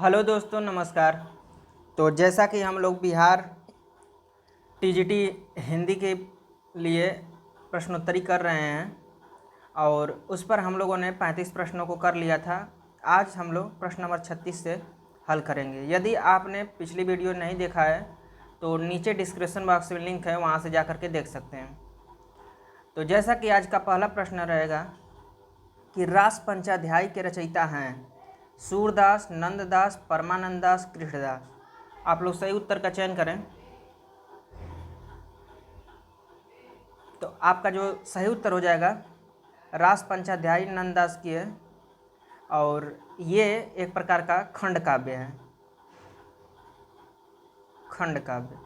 Hello दोस्तों, नमस्कार। तो जैसा कि हम लोग बिहार टीजीटी हिंदी के लिए प्रश्नोत्तरी कर रहे हैं और उस पर हम लोगों ने 35 प्रश्नों को कर लिया था। आज हम लोग प्रश्न नंबर 36 से हल करेंगे। यदि आपने पिछली वीडियो नहीं देखा है तो नीचे डिस्क्रिप्शन बॉक्स में लिंक है, वहाँ से जा कर के देख सकते हैं। तो जैसा कि आज का पहला प्रश्न रहेगा कि रास पंचाध्याय के रचयिता हैं सूरदास, नंददास, परमानंददास, कृष्णदास। आप लोग सही उत्तर का चयन करें। तो आपका जो सही उत्तर हो जाएगा रास पंचाध्याय नंददास की है और ये एक प्रकार का खंड काव्य है। खंड काव्य,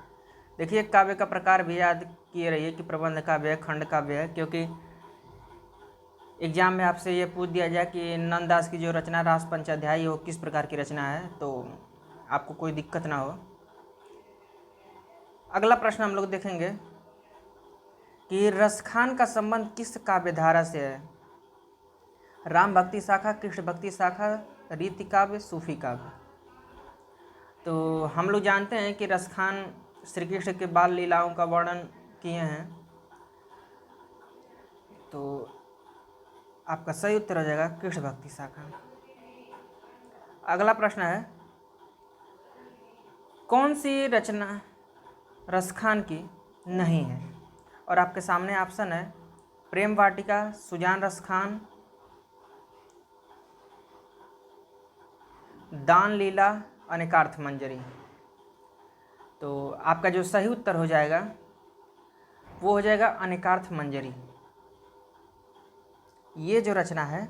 देखिए काव्य का प्रकार भी याद किए रहिए कि प्रबंध काव्य है, खंड काव्य है, क्योंकि एग्जाम में आपसे ये पूछ दिया जाए कि नंददास की जो रचना रास पंचाध्याय वो किस प्रकार की रचना है, तो आपको कोई दिक्कत ना हो। अगला प्रश्न हम लोग देखेंगे कि रसखान का संबंध किस काव्य धारा से है। राम भक्ति शाखा, कृष्ण भक्ति शाखा, रीति काव्य, सूफी काव्य। तो हम लोग जानते हैं कि रसखान श्री कृष्ण के बाल लीलाओं का वर्णन किए हैं, तो आपका सही उत्तर हो जाएगा कृष्ण भक्ति शाखा। अगला प्रश्न है कौन सी रचना रसखान की नहीं है, और आपके सामने ऑप्शन है प्रेम वाटिका, सुजान रसखान, दान लीला, अनेकार्थ मंजरी। तो आपका जो सही उत्तर हो जाएगा वो हो जाएगा अनेकार्थ मंजरी। ये जो रचना है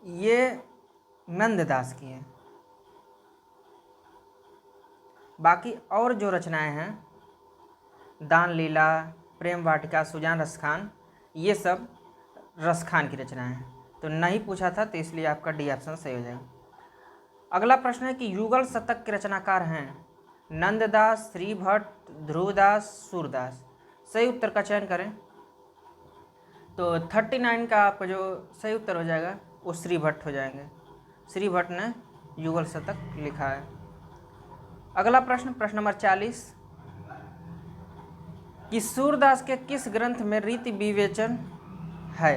ये नंददास की है। बाकी और जो रचनाएं हैं दान लीला, प्रेम वाटिका, सुजान रसखान, ये सब रसखान की रचनाएं हैं। तो नहीं पूछा था तो इसलिए आपका डी ऑप्शन सही हो जाएगा। अगला प्रश्न है कि युगल शतक के रचनाकार हैं नंददास, श्रीभट्ट, ध्रुवदास, सूरदास। सही उत्तर का चयन करें। तो 39 का आपका जो सही उत्तर हो जाएगा वो श्रीभट्ट हो जाएंगे। श्रीभट्ट ने युगल शतक लिखा है। अगला प्रश्न, प्रश्न नंबर 40 कि सूरदास के किस ग्रंथ में रीति विवेचन है।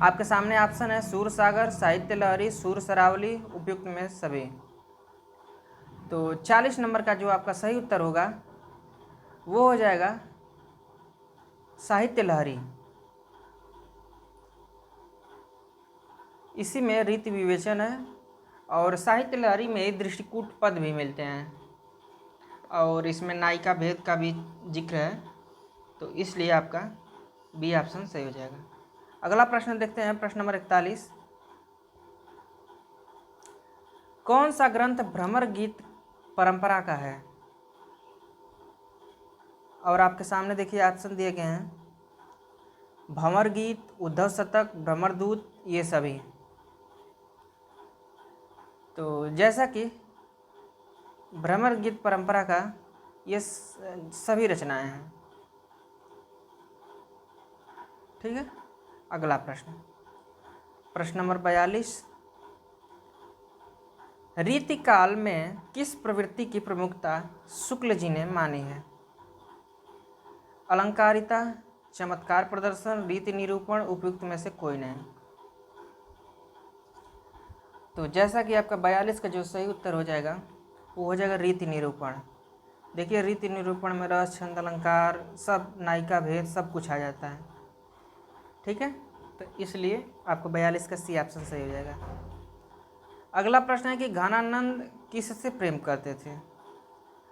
आपके सामने ऑप्शन है सूर सागर, साहित्य लहरी, सूर सरावली, उपयुक्त में सभी। तो 40 नंबर का जो आपका सही उत्तर होगा वो हो जाएगा साहित्य लहरी। इसी में रीति विवेचन है और साहित्य लहरी में दृष्टिकूट पद भी मिलते हैं और इसमें नायिका भेद का भी जिक्र है, तो इसलिए आपका बी ऑप्शन सही हो जाएगा। अगला प्रश्न देखते हैं, प्रश्न नंबर 41 कौन सा ग्रंथ भ्रमर गीत परंपरा का है। और आपके सामने देखिए ऑप्शन दिए गए हैं भंवर गीत, उद्धव शतक, भ्रमरदूत, ये सभी। तो जैसा कि भ्रमर गीत परंपरा का ये सभी रचनाएं हैं। ठीक है। अगला प्रश्न, प्रश्न नंबर 42 रीतिकाल में किस प्रवृत्ति की प्रमुखता शुक्ल जी ने मानी है। अलंकारिता, चमत्कार प्रदर्शन, रीति निरूपण, उपयुक्त में से कोई नहीं। तो जैसा कि आपका 42 का जो सही उत्तर हो जाएगा वो हो जाएगा रीति निरूपण। देखिए रीति निरूपण में रस, छंद, अलंकार, सब, नायिका भेद, सब कुछ आ जाता है। ठीक है, तो इसलिए आपको 42 का सी ऑप्शन सही हो जाएगा। अगला प्रश्न है कि घनानंद किससे प्रेम करते थे।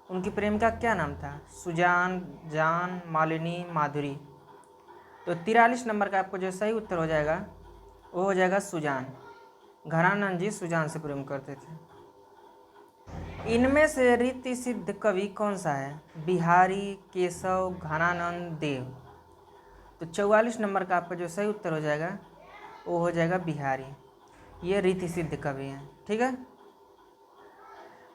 उनकी प्रेमिका क्या नाम था। सुजान, जान, मालिनी, माधुरी। तो 43 नंबर का आपको जो सही उत्तर हो जाएगा वो हो जाएगा सुजान। घनानंद जी सुजान से प्रेम करते थे। इनमें से रीति सिद्ध कवि कौन सा है। बिहारी, केशव, घनानंद, देव। तो 44 नंबर का आपका जो सही उत्तर हो जाएगा वो हो जाएगा बिहारी। ये रीति सिद्ध कवि हैं। ठीक है,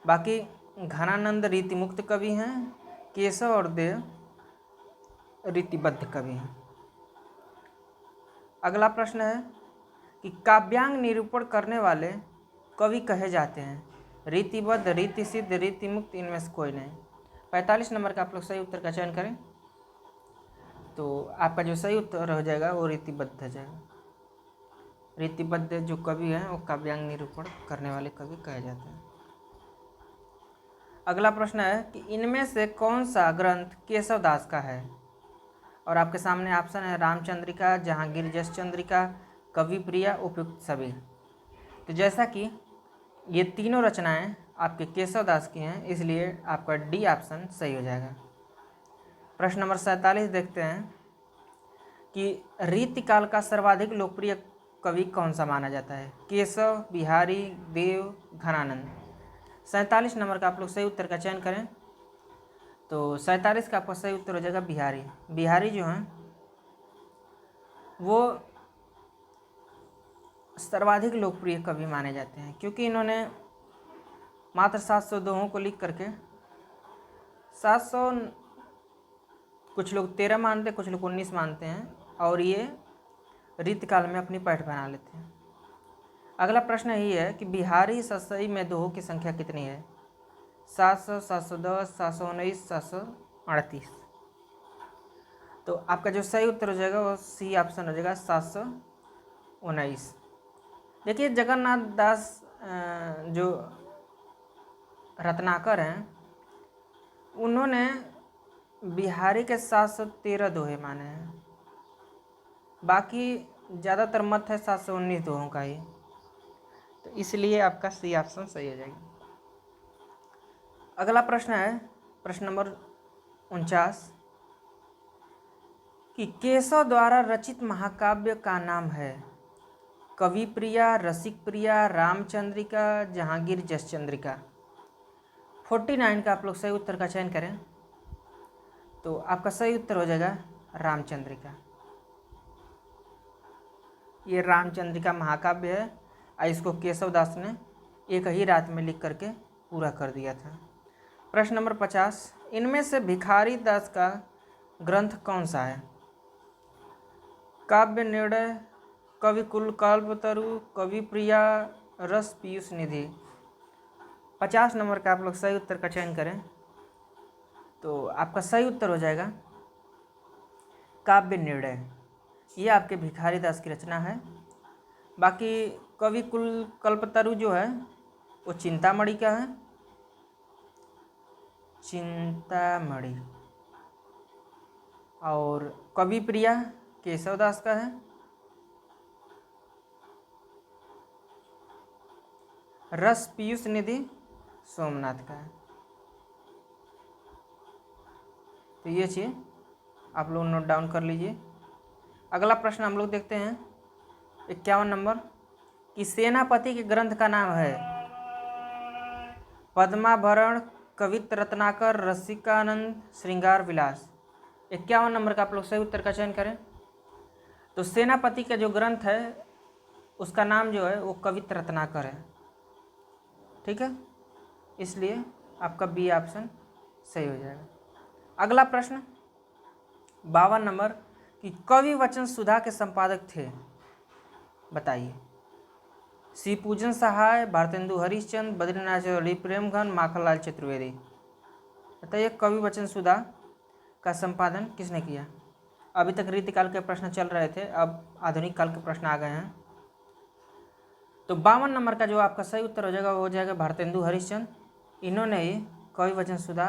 बाकी घनानंद रीति मुक्त कवि हैं, केशव और देव रीतिबद्ध कवि हैं। अगला प्रश्न है कि काव्यांग निरूपण करने वाले कवि कहे जाते हैं? रीतिबद्ध, रीति सिद्ध, रीति मुक्त, इनमें से कोई नहीं। 45 नंबर का आप लोग सही उत्तर का चयन करें तो आपका जो सही उत्तर हो जाएगा वो रीतिबद्ध हो जाएगा। रीतिबद्ध जो कवि हैं वो काव्यांग निरूपण करने वाले कवि कहे जाते हैं। अगला प्रश्न है कि इनमें से कौन सा ग्रंथ केशव दास का है? और आपके सामने ऑप्शन है रामचंद्रिका, जहांगीर जस चंद्रिका, कवि प्रिया, उपयुक्त सभी। तो जैसा कि ये तीनों रचनाएं आपके केशव दास की हैं, इसलिए आपका डी ऑप्शन सही हो जाएगा। प्रश्न नंबर 47 देखते हैं कि रीतिकाल का सर्वाधिक लोकप्रिय कवि कौन सा माना जाता है? केशव, बिहारी, देव, घनानंद। 47 नंबर का आप लोग सही उत्तर का चयन करें तो 47 का आपका सही उत्तर हो जाएगा बिहारी। बिहारी जो हैं वो सर्वाधिक लोकप्रिय कवि माने जाते हैं क्योंकि इन्होंने मात्र 700 दोहों को लिख करके 700, कुछ लोग 13 मानते हैं, कुछ लोग 19 मानते हैं, और ये रीतकाल में अपनी पैठ बना लेते हैं। अगला प्रश्न यही है कि बिहारी सतसई में दोहों की संख्या कितनी है? 700, 710, 719, 738। तो आपका जो सही उत्तर हो जाएगा वो सी ऑप्शन हो जाएगा 719। देखिए जगन्नाथ दास जो रत्नाकर हैं उन्होंने बिहारी के 713 दोहे माने हैं, बाकी ज़्यादातर मत है 719 दोहों का ही, तो इसलिए आपका सी ऑप्शन सही हो जाएगा। अगला प्रश्न है प्रश्न नंबर 49 कि केशव द्वारा रचित महाकाव्य का नाम है? कवि प्रिया, रसिक प्रिया, रामचंद्रिका, जहांगीर जस चंद्रिका। 49 का आप लोग सही उत्तर का चयन करें तो आपका सही उत्तर हो जाएगा रामचंद्रिका। ये रामचंद्रिका महाकाव्य है और इसको केशव दास ने एक ही रात में लिख करके पूरा कर दिया था। प्रश्न नंबर 50, इनमें से भिखारी दास का ग्रंथ कौन सा है? काव्य निर्णय, कवि कुल कल्पतरु, कवि प्रिया, रस पीयूष निधि। 50 नंबर का आप लोग सही उत्तर का चयन करें तो आपका सही उत्तर हो जाएगा काव्य निर्णय। ये आपके भिखारी दास की रचना है। बाकी कवि कुल कल्पतरु जो है वो चिंतामणि का है, चिंतामणि। और कवि प्रिया केशव दास का है। रस पीयूष निधि सोमनाथ का है। तो ये चीज़ आप लोग नोट डाउन कर लीजिए। अगला प्रश्न हम लोग देखते हैं 51 नंबर कि सेनापति के ग्रंथ का नाम है? पद्माभरण, कवित्र रत्नाकर, रसिकानंद, श्रृंगार विलास। 51 नंबर का आप लोग सही उत्तर का चयन करें तो सेनापति का जो ग्रंथ है उसका नाम जो है वो कवित्र रत्नाकर है। ठीक है, इसलिए आपका बी ऑप्शन सही हो जाएगा। अगला प्रश्न 52 नंबर कि कवि वचन सुधा के संपादक थे? बताइए। श्री पूजन सहाय, भारतेंदु हरिश्चंद्र, बद्रीनाथ चौधरी, प्रेमघन, माखनलाल चतुर्वेदी। बताइए कवि वचन सुधा का संपादन किसने किया? अभी तक रीतिकाल के प्रश्न चल रहे थे, अब आधुनिक काल के प्रश्न आ गए हैं। तो 52 नंबर का जो आपका सही उत्तर हो जाएगा वो हो जाएगा भारतेंदु हरिश्चंद्र। इन्होंने ही कवि वचन सुधा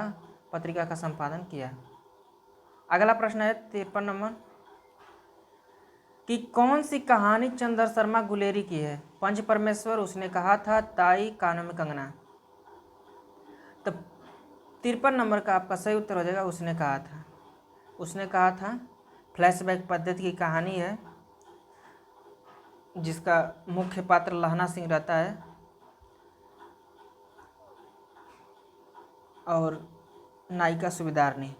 पत्रिका का संपादन किया। अगला प्रश्न है 53 नंबर कि कौन सी कहानी चंद्र शर्मा गुलेरी की है? पंच परमेश्वर, उसने कहा था, ताई, कानों में कंगना। तो 53 नंबर का आपका सही उत्तर हो जाएगा उसने कहा था। उसने कहा था फ्लैशबैक पद्धति की कहानी है जिसका मुख्य पात्र लहना सिंह रहता है और नायिका सुबेदारनी।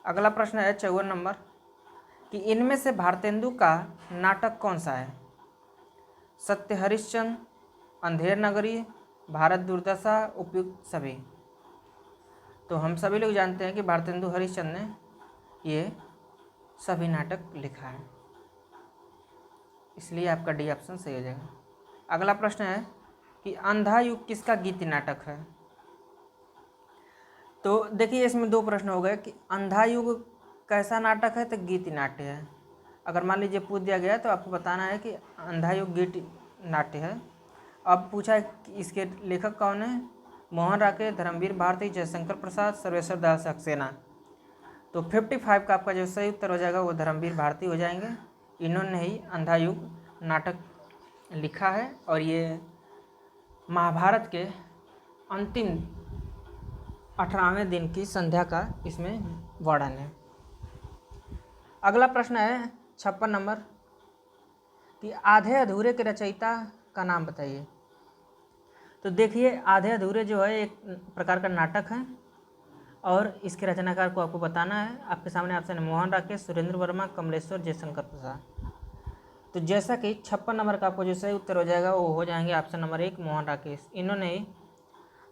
अगला प्रश्न है 54 नंबर कि इनमें से भारतेंदु का नाटक कौन सा है? सत्य हरिश्चंद्र, अंधेर नगरी, भारत दुर्दशा, उपयुक्त सभी। तो हम सभी लोग जानते हैं कि भारतेंदु हरिश्चंद्र ने ये सभी नाटक लिखा है। इसलिए आपका डी ऑप्शन सही हो जाएगा। अगला प्रश्न है कि अंधा युग किसका गीत नाटक है। तो देखिए इसमें दो प्रश्न हो गए कि अंधा युग कैसा नाटक है, तो गीत नाट्य है। अगर मान लीजिए पूछ दिया गया तो आपको बताना है कि अंधा युग गीत नाट्य है। अब पूछा है कि इसके लेखक कौन है, मोहन राकेश, धर्मवीर भारती, जयशंकर प्रसाद, सर्वेश्वर दास सक्सेना। तो 55 का आपका जो सही उत्तर हो जाएगा वो धर्मवीर भारती हो जाएंगे। इन्होंने ही अंधा युग नाटक लिखा है और ये महाभारत के अंतिम 18वें दिन की संध्या का इसमें वर्णन है। अगला प्रश्न है 56 नंबर कि आधे अधूरे के रचयिता का नाम बताइए। तो देखिए आधे अधूरे जो है एक प्रकार का नाटक है और इसके रचनाकार को आपको बताना है। आपके सामने ऑप्शन है मोहन राकेश, सुरेंद्र वर्मा, कमलेश्वर, जयशंकर प्रसाद। तो जैसा कि 56 नंबर का आपको जो सही उत्तर हो जाएगा वो हो जाएंगे ऑप्शन नंबर 1 मोहन राकेश। इन्होंने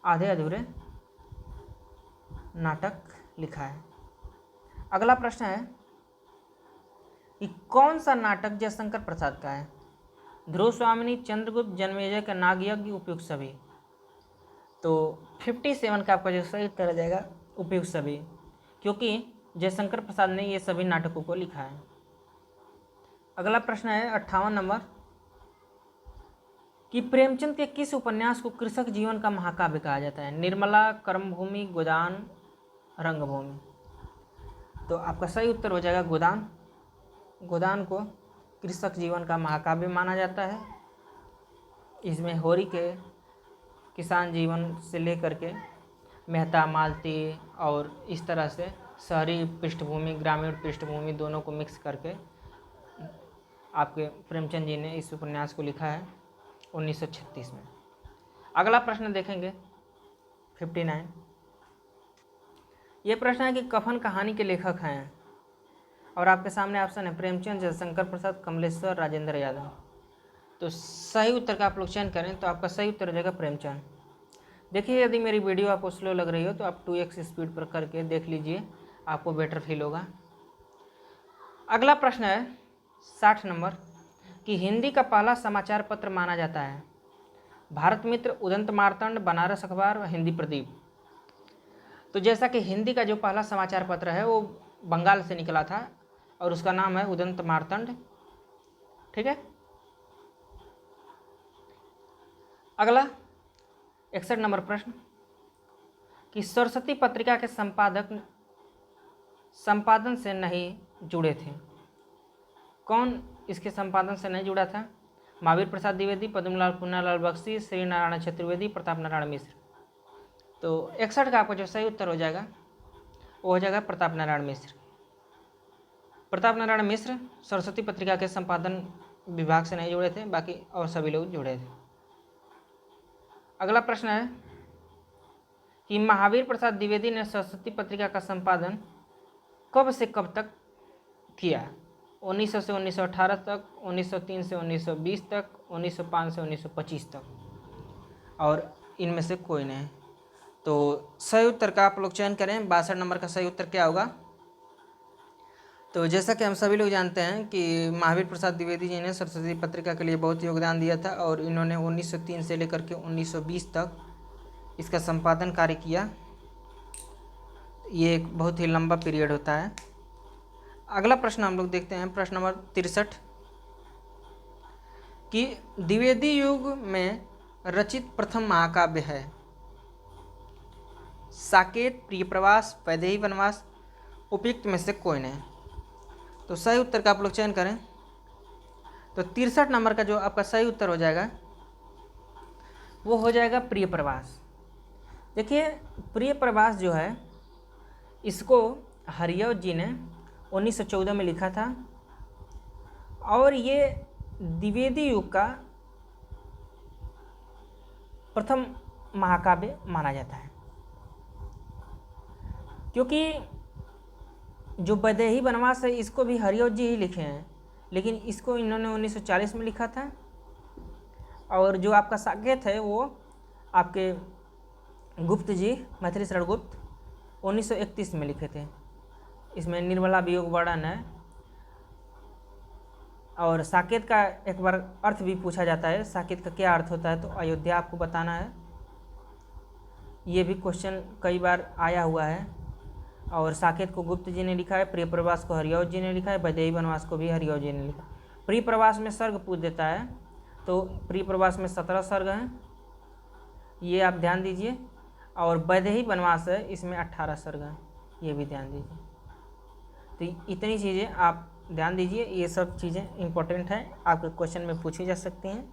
आधे अधूरे नाटक लिखा है। अगला प्रश्न है कि कौन सा नाटक जयशंकर प्रसाद का है। ध्रुव स्वामिनी, चंद्रगुप्त, जन्मेजय का नागयज्ञ, उपयुक्त सभी। तो 57 का आपका जो सही उत्तर हो जाएगा उपयुक्त सभी, क्योंकि जयशंकर प्रसाद ने ये सभी नाटकों को लिखा है। अगला प्रश्न है 58 नंबर कि प्रेमचंद के किस उपन्यास को कृषक जीवन का महाकाव्य कहा जाता है। निर्मला, कर्मभूमि, गोदान, रंगभूमि। तो आपका सही उत्तर हो जाएगा गोदान। गोदान को कृषक जीवन का महाकाव्य माना जाता है। इसमें होरी के किसान जीवन से लेकर के मेहता, मालती और इस तरह से शहरी पृष्ठभूमि, ग्रामीण पृष्ठभूमि दोनों को मिक्स करके आपके प्रेमचंद जी ने इस उपन्यास को लिखा है 1936 में। अगला प्रश्न देखेंगे 59। ये प्रश्न है कि कफन कहानी के लेखक हैं और आपके सामने ऑप्शन है प्रेमचंद, जयशंकर प्रसाद, कमलेश्वर, राजेंद्र यादव। तो सही उत्तर का आप लोग चयन करें तो आपका सही उत्तर हो जाएगा प्रेमचंद। देखिए यदि मेरी वीडियो आपको स्लो लग रही हो तो आप 2x स्पीड पर करके देख लीजिए, आपको बेटर फील होगा। अगला प्रश्न है 60 नंबर कि हिंदी का पहला समाचार पत्र माना जाता है। भारत मित्र, उदंत मार्तंड, बनारस अखबार, हिंदी प्रदीप। तो जैसा कि हिंदी का जो पहला समाचार पत्र है वो बंगाल से निकला था और उसका नाम है उदंत मार्तंड। ठीक है। अगला 61 नंबर प्रश्न कि सरस्वती पत्रिका के संपादक संपादन से नहीं जुड़े थे। कौन इसके संपादन से नहीं जुड़ा था। महावीर प्रसाद द्विवेदी, पद्मलाल, पुन्नालाल बख्शी, श्री नारायण चतुर्वेदी, प्रताप नारायण मिश्र। तो 61 का आपका जो सही उत्तर हो जाएगा वो हो जाएगा प्रताप नारायण मिश्र। प्रताप नारायण मिश्र सरस्वती पत्रिका के संपादन विभाग से नहीं जुड़े थे, बाकी और सभी लोग जुड़े थे। अगला प्रश्न है कि महावीर प्रसाद द्विवेदी ने सरस्वती पत्रिका का संपादन कब से कब तक किया। 1900 से 1918 तक, 1903 से 1920 तक, 1905 से 1925 तक, और इनमें से कोई नहीं। तो सही उत्तर का आप लोग चयन करें। 62 नंबर का सही उत्तर क्या होगा। तो जैसा कि हम सभी लोग जानते हैं कि महावीर प्रसाद द्विवेदी जी ने सरस्वती पत्रिका के लिए बहुत योगदान दिया था और इन्होंने 1903 से लेकर के 1920 तक इसका संपादन कार्य किया। ये एक बहुत ही लंबा पीरियड होता है। अगला प्रश्न हम लोग देखते हैं, प्रश्न नंबर 63 कि द्विवेदी युग में रचित प्रथम महाकाव्य है। साकेत, प्रियप्रवास, वैदेही वनवास, उपयुक्त में से कोई नहीं। तो सही उत्तर का आप लोग चयन करें। तो 63 नंबर का जो आपका सही उत्तर हो जाएगा वो हो जाएगा प्रियप्रवास। देखिए प्रियप्रवास जो है इसको हरियव जी ने 1914 में लिखा था और ये द्विवेदी युग का प्रथम महाकाव्य माना जाता है, क्योंकि जो वैदेही वनवास है इसको भी हरियव जी ही लिखे हैं, लेकिन इसको इन्होंने 1940 में लिखा था। और जो आपका साकेत है वो आपके गुप्त जी, मैथिली शरण गुप्त, 1931 में लिखे थे। इसमें निर्मला वियोग वर्णन है और साकेत का एक बार अर्थ भी पूछा जाता है, साकेत का क्या अर्थ होता है, तो अयोध्या आपको बताना है। ये भी क्वेश्चन कई बार आया हुआ है। और साकेत को गुप्त जी ने लिखा है, प्रिय प्रवास को हरिऔध जी ने लिखा है, वैदेही वनवास को भी हरिऔध जी ने लिखा। प्रिय प्रवास में सर्ग पूछ देता है, तो प्रिय प्रवास में 17 सर्ग हैं, ये आप ध्यान दीजिए। और वैदेही वनवास है, इसमें 18 सर्ग हैं, ये भी ध्यान दीजिए। तो इतनी चीज़ें आप ध्यान दीजिए, ये सब चीज़ें इंपॉर्टेंट हैं, आपके क्वेश्चन में पूछी जा सकती हैं।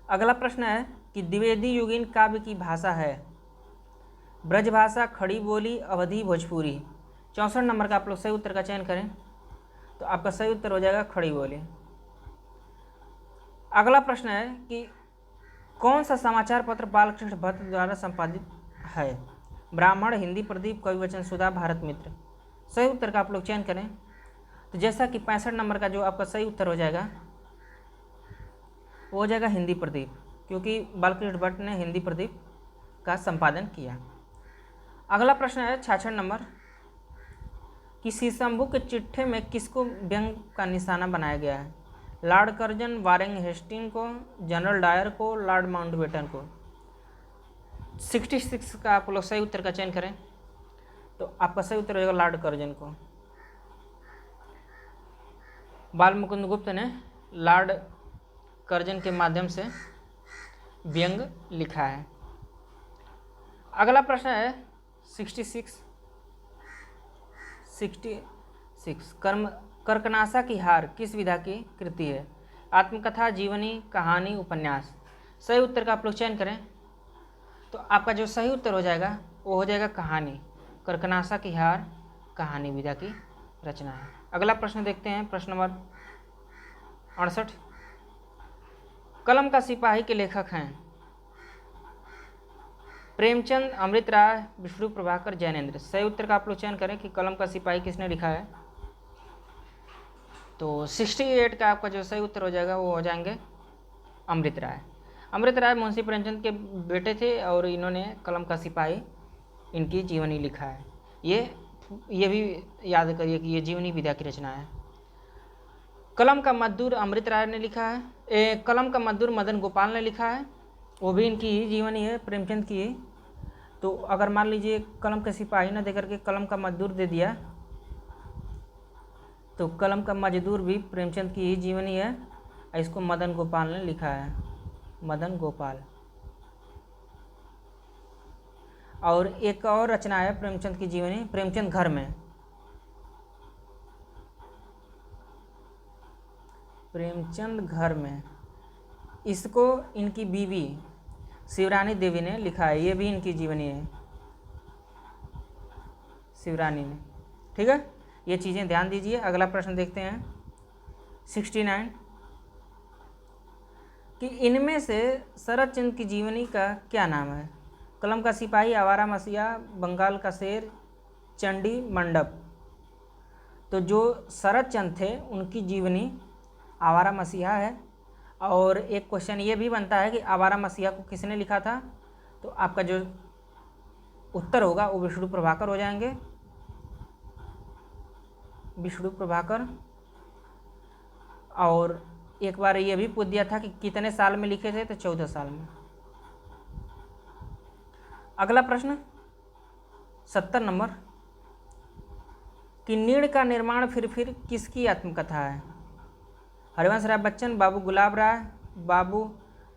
अगला प्रश्न है कि द्विवेदी युगीन काव्य की भाषा है ब्रजभाषा, खड़ी बोली, अवधी, भोजपुरी। 64 नंबर का आप लोग सही उत्तर का चयन करें, तो आपका सही उत्तर हो जाएगा खड़ी बोली। अगला प्रश्न है कि कौन सा समाचार पत्र बालकृष्ण भट्ट द्वारा संपादित है? ब्राह्मण, हिंदी प्रदीप, कविवचन सुधा, भारत मित्र। सही उत्तर का आप लोग चयन करें, तो जैसा कि 65 नंबर का जो आपका सही उत्तर हो जाएगा वो हो जाएगा हिंदी प्रदीप, क्योंकि बालकृष्ण भट्ट ने हिंदी प्रदीप का संपादन किया। अगला प्रश्न है 66 नंबर कि शीशंभु के चिट्ठे में किसको व्यंग का निशाना बनाया गया है? लॉर्ड कर्जन, वारेन हेस्टिंग को, जनरल डायर को, लॉर्ड माउंटबेटन को। 66 का आप लोग सही उत्तर का चयन करें, तो आपका सही उत्तर हो जाएगा लॉर्ड कर्जन को। बाल मुकुंद गुप्त ने लॉर्ड कर्जन के माध्यम से व्यंग लिखा है। अगला प्रश्न है 66 कर्कनासा की हार किस विधा की कृति है? आत्मकथा, जीवनी, कहानी, उपन्यास। सही उत्तर का आप लोग चयन करें, तो आपका जो सही उत्तर हो जाएगा वो हो जाएगा कहानी। कर्कनासा की हार कहानी विधा की रचना है। अगला प्रश्न देखते हैं, प्रश्न नंबर 68। कलम का सिपाही के लेखक हैं प्रेमचंद, अमृत राय, विष्णु प्रभाकर, जैनेन्द्र। सही उत्तर का आप लोग चयन करें कि कलम का सिपाही किसने लिखा है, तो 68 का आपका जो सही उत्तर हो जाएगा वो हो जाएंगे अमृत राय। अमृत राय मुंशी प्रेमचंद के बेटे थे और इन्होंने कलम का सिपाही इनकी जीवनी लिखा है। ये भी याद करिए कि ये जीवनी विधा की रचना है। कलम का मजदूर अमृत राय ने लिखा है। कलम का मजदूर मदन गोपाल ने लिखा है, वो भी इनकी ही जीवनी है, प्रेमचंद की ही। तो अगर मान लीजिए कलम का सिपाही ना देकर के कलम का मजदूर दे दिया, तो कलम का मजदूर भी प्रेमचंद की ही जीवनी है, इसको मदन गोपाल ने लिखा है, मदन गोपाल। और एक और रचना है प्रेमचंद की जीवनी, प्रेमचंद घर में। प्रेमचंद घर में, इसको इनकी बीवी शिवरानी देवी ने लिखा है, ये भी इनकी जीवनी है, शिवरानी ने। ठीक है, ये चीज़ें ध्यान दीजिए। अगला प्रश्न देखते हैं 69 कि इनमें से शरद चंद्र की जीवनी का क्या नाम है? कलम का सिपाही, आवारा मसीहा, बंगाल का शेर, चंडी मंडप। तो जो शरद चंद्र थे उनकी जीवनी आवारा मसीहा है। और एक क्वेश्चन ये भी बनता है कि आवारा मसीहा को किसने लिखा था, तो आपका जो उत्तर होगा वो विष्णु प्रभाकर हो जाएंगे, विष्णु प्रभाकर। और एक बार ये भी पूछ दिया था कि कितने साल में लिखे थे, तो 14 साल में। अगला प्रश्न 70 नंबर कि नीड़ का निर्माण फिर किसकी आत्मकथा है? हरिवंश राय बच्चन, बाबू गुलाब राय, बाबू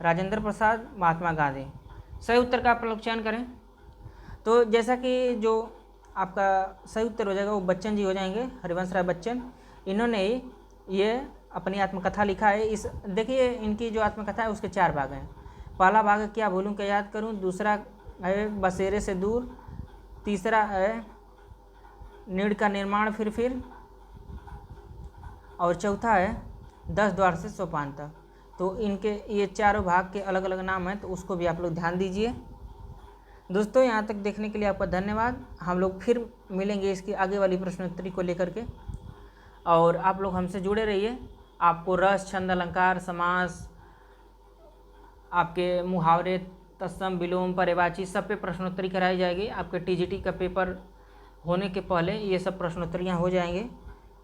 राजेंद्र प्रसाद, महात्मा गांधी। सही उत्तर का आप लोग चयन करें, तो जैसा कि जो आपका सही उत्तर हो जाएगा वो बच्चन जी हो जाएंगे, हरिवंश राय बच्चन। इन्होंने ये अपनी आत्मकथा लिखा है। इस देखिए इनकी जो आत्मकथा है उसके 4 भाग हैं। पहला भाग है क्या भूलूं क्या याद करूं, दूसरा है बसेरे से दूर, तीसरा है नीड़ का निर्माण फिर, और चौथा है 10 द्वार से सोपान तक। तो इनके ये चारों भाग के अलग अलग नाम हैं, तो उसको भी आप लोग ध्यान दीजिए। दोस्तों यहाँ तक देखने के लिए आपका धन्यवाद। हम लोग फिर मिलेंगे इसकी आगे वाली प्रश्नोत्तरी को लेकर के, और आप लोग हमसे जुड़े रहिए। आपको रस, छंद, अलंकार, समास, आपके मुहावरे, तत्सम, विलोम, पर्यायवाची सब पे प्रश्नोत्तरी कराई जाएगी। आपके टीजीटी का पेपर होने के पहले ये सब प्रश्नोत्तरियाँ हो जाएंगे,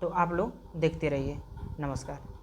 तो आप लोग देखते रहिए। नमस्कार।